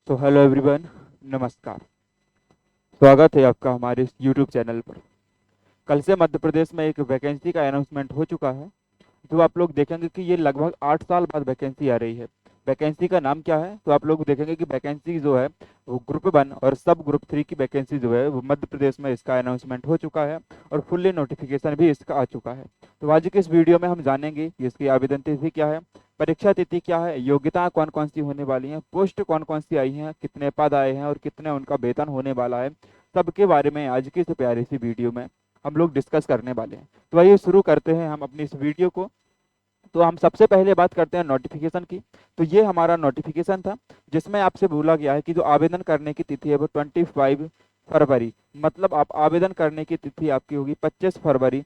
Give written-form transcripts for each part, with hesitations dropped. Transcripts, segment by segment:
तो hello everyone, नमस्कार। स्वागत है आपका हमारे इस यूट्यूब चैनल पर। कल से मध्य प्रदेश में एक वैकेंसी का अनाउंसमेंट हो चुका है, जो आप लोग देखेंगे कि ये लगभग 8 साल बाद वैकेंसी आ रही है। वैकेंसी का नाम क्या है, तो आप लोग देखेंगे कि वैकेंसी जो है वो ग्रुप 1 और सब ग्रुप 3 की वैकेंसी जो है वो मध्य प्रदेश में इसका अनाउंसमेंट हो चुका है और फुल्ली नोटिफिकेशन भी इसका आ चुका है। तो आज की इस वीडियो में हम जानेंगे कि इसकी आवेदन तिथि क्या है, परीक्षा तिथि क्या है, योग्यता कौन कौन सी होने वाली हैं, पोस्ट कौन कौन सी आई हैं, कितने पद आए हैं और कितने उनका वेतन होने वाला है। सबके बारे में आज की इस प्यारी सी वीडियो में हम लोग डिस्कस करने वाले हैं। तो आइए शुरू करते हैं हम अपनी इस वीडियो को। तो हम सबसे पहले बात करते हैं नोटिफिकेशन की। तो ये हमारा नोटिफिकेशन था, जिसमें आपसे बोला गया है कि जो आवेदन करने की तिथि है वो 25 फरवरी, मतलब आप आवेदन करने की तिथि आपकी होगी 25 फरवरी।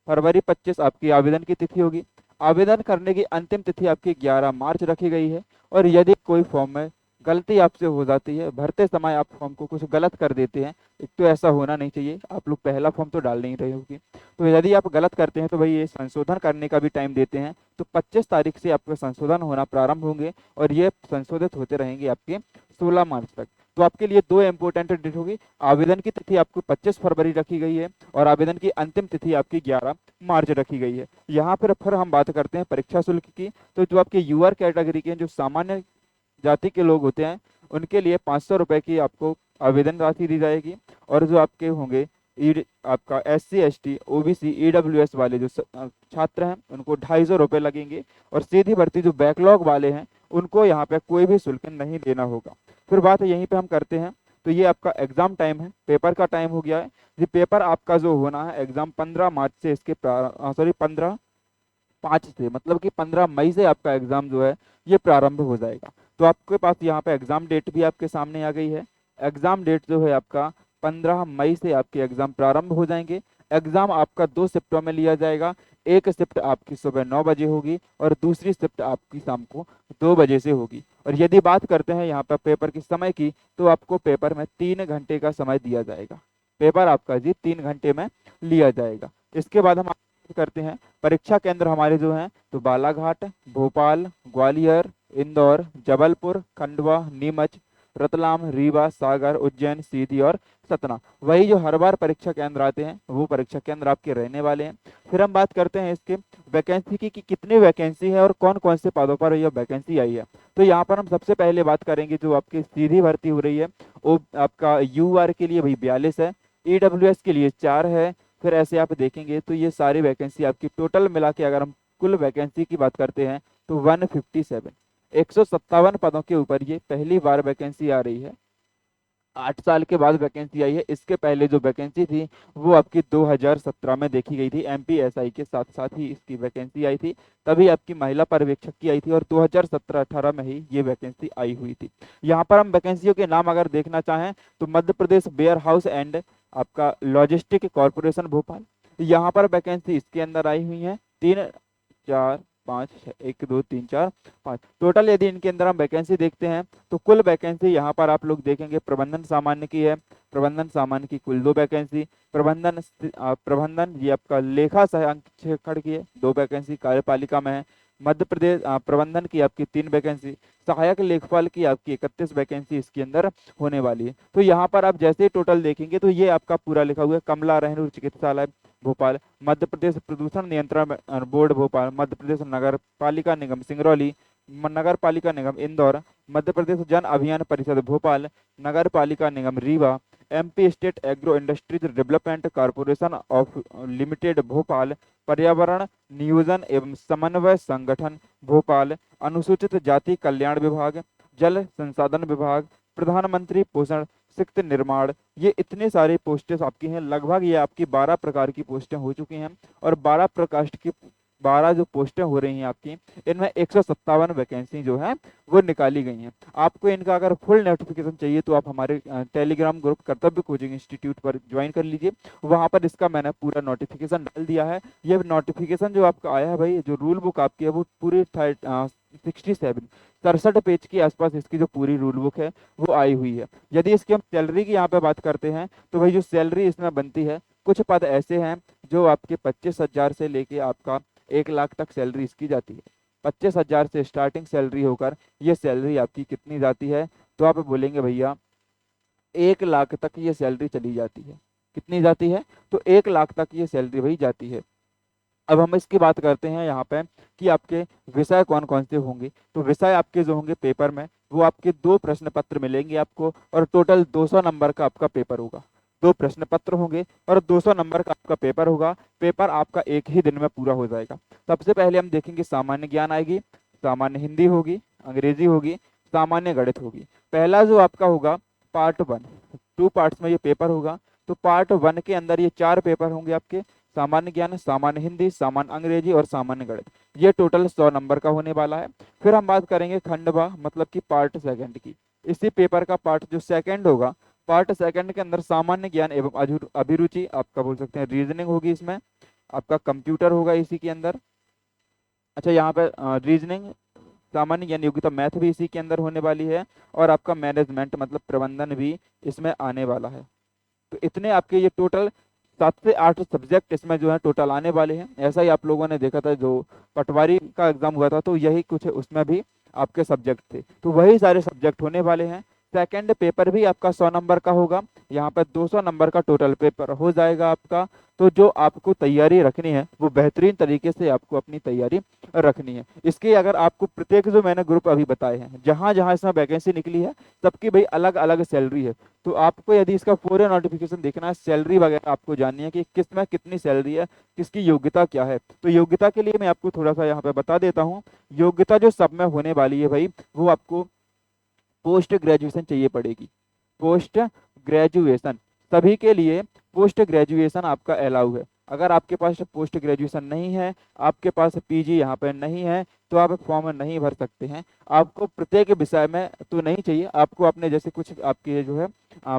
फरवरी 25 आपकी आवेदन की तिथि होगी। आवेदन करने की अंतिम तिथि आपकी 11 मार्च रखी गई है। और यदि कोई फॉर्म में गलती आपसे हो जाती है, भरते समय आप फॉर्म को कुछ गलत कर देते हैं, एक तो ऐसा होना नहीं चाहिए, आप लोग पहला फॉर्म तो डाल नहीं रहे होगी, तो यदि आप गलत करते हैं तो भाई ये संशोधन करने का भी टाइम देते हैं। तो 25 तारीख से आपके संशोधन होना प्रारंभ होंगे और ये संशोधित होते रहेंगे आपके 16 मार्च तक। तो आपके लिए दो इंपॉर्टेंट डेट होगी। आवेदन की तिथि आपको 25 फरवरी रखी गई है और आवेदन की अंतिम तिथि आपकी 11 मार्च रखी गई है। यहाँ पर फिर हम बात करते हैं परीक्षा शुल्क की। तो जो आपके यूआर कैटेगरी के जो सामान्य जाति के लोग होते हैं, उनके लिए 500 रुपये की आपको आवेदन राशि दी जाएगी। और जो आपके होंगे आपका SC ST OBC EWS वाले जो छात्र हैं, उनको 250 रुपये लगेंगे। और सीधी भर्ती जो बैकलॉग वाले हैं, उनको यहाँ पे कोई भी शुल्क नहीं देना होगा। फिर बात यहीं पे हम करते हैं। तो ये आपका एग्जाम टाइम है, पेपर का टाइम हो गया है। ये पेपर आपका जो होना है एग्जाम 15 मार्च से इसके 15/5 से, मतलब कि 15 मई से आपका एग्जाम जो है ये प्रारंभ हो जाएगा। तो आपके पास यहाँ पे एग्जाम डेट भी आपके सामने आ गई है। एग्जाम डेट जो है आपका 15 मई से आपके एग्जाम प्रारंभ हो जाएंगे। एग्जाम आपका 2 शिफ्टों में लिया जाएगा। एक शिफ्ट आपकी सुबह 9 बजे होगी और दूसरी शिफ्ट आपकी शाम को 2 बजे से होगी। और यदि बात करते हैं यहाँ पर पेपर के समय की, तो आपको पेपर में 3 घंटे का समय दिया जाएगा। पेपर आपका जी 3 घंटे में लिया जाएगा। इसके बाद हम करते हैं परीक्षा केंद्र हमारे जो हैं, तो बालाघाट, भोपाल, ग्वालियर, इंदौर, जबलपुर, खंडवा, नीमच, रतलाम, रीवा, सागर, उज्जैन, सीधी और सतना। वही जो हर बार परीक्षा केंद्र आते हैं वो परीक्षा केंद्र आपके रहने वाले हैं। फिर हम बात करते हैं इसके वैकेंसी की कि कितनी वैकेंसी है और कौन कौन से पदों पर यह वैकेंसी आई है। तो यहाँ पर हम सबसे पहले बात करेंगे जो आपकी सीधी भर्ती हो रही है, वो आपका UR के लिए भाई 42 है, EWS के लिए 4 है। फिर ऐसे आप देखेंगे तो ये सारी वैकेंसी आपकी टोटल मिला के अगर हम कुल वैकेंसी की बात करते हैं तो 157, 157 पदों के ऊपर ये पहली बार वैकेंसी आ रही है। 8 साल के बाद वैकेंसी आई है। इसके पहले जो वैकेंसी थी वो आपकी 2017 में देखी गई थी, MPSI के साथ साथ ही इसकी वैकेंसी आई थी। तभी आपकी महिला पर्यवेक्षक की आई थी और 2017-18 में ही ये वैकेंसी आई हुई थी। यहाँ पर हम वैकेंसियों के नाम अगर देखना चाहें तो Madhya Pradesh ware house and आपका लॉजिस्टिक कॉरपोरेशन भोपाल, यहाँ पर वैकेंसी इसके अंदर आई हुई है। 3, 4, 5, 6, 1, 2, 3, 4, 5 टोटल यदि इनके अंदर हम वैकेंसी देखते हैं तो कुल वैकेंसी यहाँ पर आप लोग देखेंगे प्रबंधन सामान्य की है। प्रबंधन सामान्य की कुल 2 वैकेंसी। प्रबंधन ये आपका लेखा संरक्षक की है, 2 वैकेंसी कार्यपालिका में है। मध्य प्रदेश प्रबंधन की आपकी 3 वैकेंसी। सहायक लेखपाल की आपकी 31 वैकेंसी इसके अंदर होने वाली है। तो यहाँ पर आप जैसे ही टोटल देखेंगे तो ये आपका पूरा लिखा हुआ है कमला रहनूर चिकित्सालय भोपाल, मध्य प्रदेश प्रदूषण नियंत्रण बोर्ड भोपाल, मध्य प्रदेश नगर पालिका निगम सिंगरौली, नगर पालिका निगम इंदौर, मध्य प्रदेश जन अभियान परिषद भोपाल, नगर पालिका निगम Rewa, MP state agro industries development corporation of limited Bhopal, पर्यावरण नियोजन एवं समन्वय संगठन भोपाल, अनुसूचित जाति कल्याण विभाग, जल संसाधन विभाग, प्रधानमंत्री पोषण सिक्त निर्माण। ये इतने सारे पोस्टें आपकी हैं, लगभग ये आपकी 12 प्रकार की पोस्टें हो चुकी हैं। और 12 प्रकाश की 12 जो पोस्टें हो रही हैं आपकी, इनमें 157 वैकेंसी जो है वो निकाली गई हैं। आपको इनका अगर फुल नोटिफिकेशन चाहिए तो आप हमारे टेलीग्राम ग्रुप कर्तव्य कोचिंग इंस्टीट्यूट पर ज्वाइन कर लीजिए। वहाँ पर इसका मैंने पूरा नोटिफिकेशन डाल दिया है। ये नोटिफिकेशन जो आपका आया है भाई, जो रूल बुक आपकी है वो पूरी 67 पेज के आसपास इसकी जो पूरी रूल बुक है वो आई हुई है। यदि इसकी हम सैलरी की यहाँ पे बात करते हैं तो भाई जो सैलरी इसमें बनती है, कुछ पद ऐसे हैं जो आपके 25,000 से लेके आपका 1 लाख तक सैलरी इसकी जाती है। 25,000 से स्टार्टिंग सैलरी होकर ये सैलरी आपकी कितनी जाती है, तो आप बोलेंगे भैया 1 लाख तक ये सैलरी चली जाती है। कितनी जाती है? तो 1 लाख तक ये सैलरी भाई जाती है। अब हम इसकी बात करते हैं यहाँ पे कि आपके विषय कौन कौन से होंगे। तो विषय आपके जो होंगे पेपर में, वो आपके 2 प्रश्न पत्र मिलेंगे आपको, और टोटल 200 नंबर का आपका पेपर होगा। 2 प्रश्न पत्र होंगे और 200 नंबर का आपका पेपर होगा। पेपर आपका एक ही दिन में पूरा हो जाएगा। सबसे पहले हम देखेंगे सामान्य ज्ञान आएगी, सामान्य हिंदी होगी, अंग्रेजी होगी, सामान्य गणित होगी। पहला जो आपका होगा पार्ट 1, 2 पार्ट्स में ये पेपर होगा। तो पार्ट 1 के अंदर ये 4 पेपर होंगे आपके, सामान्य ज्ञान, सामान्य हिंदी, सामान्य अंग्रेजी और सामान्य गणित। ये टोटल 100 नंबर का होने वाला है। फिर हम बात करेंगे खंडवा मतलब कि पार्ट 2 की। इसी पेपर का पार्ट जो सेकंड होगा, पार्ट 2 के अंदर सामान्य ज्ञान एवं अभिरुचि आपका बोल सकते हैं, रीजनिंग होगी इसमें, आपका कंप्यूटर होगा इसी के अंदर। अच्छा, यहाँ पे रीजनिंग, सामान्य ज्ञान, योग्यता, मैथ भी इसी के अंदर होने वाली है, और आपका मैनेजमेंट मतलब प्रबंधन भी इसमें आने वाला है। तो इतने आपके ये टोटल 7 से 8 सब्जेक्ट इसमें जो है टोटल आने वाले हैं। ऐसा ही आप लोगों ने देखा था जो पटवारी का एग्जाम हुआ था, तो यही कुछ उसमें भी आपके सब्जेक्ट थे। तो वही सारे सब्जेक्ट होने वाले हैं। सेकंड पेपर भी आपका 100 नंबर का होगा। यहाँ पर 200 नंबर का टोटल पेपर हो जाएगा आपका। तो जो आपको तैयारी रखनी है वो बेहतरीन तरीके से आपको अपनी तैयारी रखनी है। इसकी अगर आपको प्रत्येक जो मैंने ग्रुप अभी बताए हैं, जहाँ जहाँ इसमें वैकेंसी निकली है, सबकी भाई अलग अलग सैलरी है। तो आपको यदि इसका पूरे नोटिफिकेशन देखना है, सैलरी वगैरह आपको जाननी है कि किस में कितनी सैलरी है, किसकी योग्यता क्या है, तो योग्यता के लिए मैं आपको थोड़ा सा यहाँ पे बता देता हूँ। योग्यता जो सब में होने वाली है भाई, वो आपको पोस्ट ग्रेजुएशन चाहिए पड़ेगी। पोस्ट ग्रेजुएशन सभी के लिए, पोस्ट ग्रेजुएशन आपका अलाउ है। अगर आपके पास पोस्ट ग्रेजुएशन नहीं है, आपके पास पीजी यहाँ पे नहीं है, तो आप फॉर्म नहीं भर सकते हैं। आपको प्रत्येक विषय में तो नहीं चाहिए, आपको अपने जैसे कुछ आपके जो है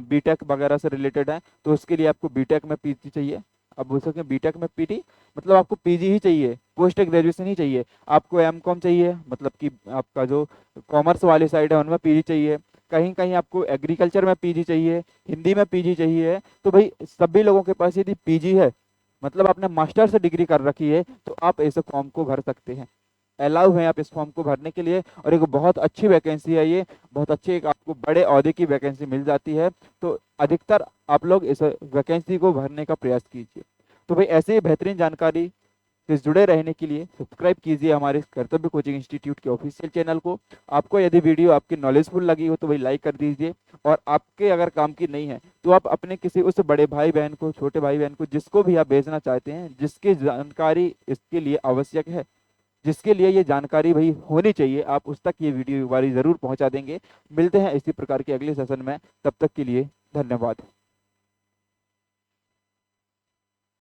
बीटेक वगैरह से रिलेटेड है, तो उसके लिए आपको बीटेक में पीजी चाहिए। अब बोल सकते हैं बीटेक में पीटी, मतलब आपको पीजी ही चाहिए, पोस्ट ग्रेजुएशन ही चाहिए। आपको एमकॉम चाहिए, मतलब कि आपका जो कॉमर्स वाली साइड है उनमें पीजी चाहिए। कहीं कहीं आपको एग्रीकल्चर में पीजी चाहिए, हिंदी में पीजी चाहिए। तो भाई सभी लोगों के पास यदि पीजी है, मतलब आपने मास्टर से डिग्री कर रखी है, तो आप इस फॉर्म को भर सकते हैं। अलाउ है आप इस फॉर्म को भरने के लिए। और एक बहुत अच्छी वैकेंसी है ये, बहुत अच्छी एक आपको बड़े ओहदे की वैकेंसी मिल जाती है। तो अधिकतर आप लोग इस वैकेंसी को भरने का प्रयास कीजिए। तो भाई ऐसे ही बेहतरीन जानकारी से जुड़े रहने के लिए सब्सक्राइब कीजिए हमारे कर्तव्य कोचिंग इंस्टीट्यूट के ऑफिशियल चैनल को। आपको यदि वीडियो आपकी नॉलेजफुल लगी हो तो भाई लाइक कर दीजिए। और आपके अगर काम की नहीं है, तो आप अपने किसी उस बड़े भाई बहन को, छोटे भाई बहन को, जिसको भी आप भेजना चाहते हैं, जिसकी जानकारी इसके लिए आवश्यक है, जिसके लिए ये जानकारी भाई होनी चाहिए, आप उस तक ये वीडियो एक बारी ज़रूर पहुंचा देंगे। मिलते हैं इसी प्रकार के अगले सेशन में, तब तक के लिए धन्यवाद।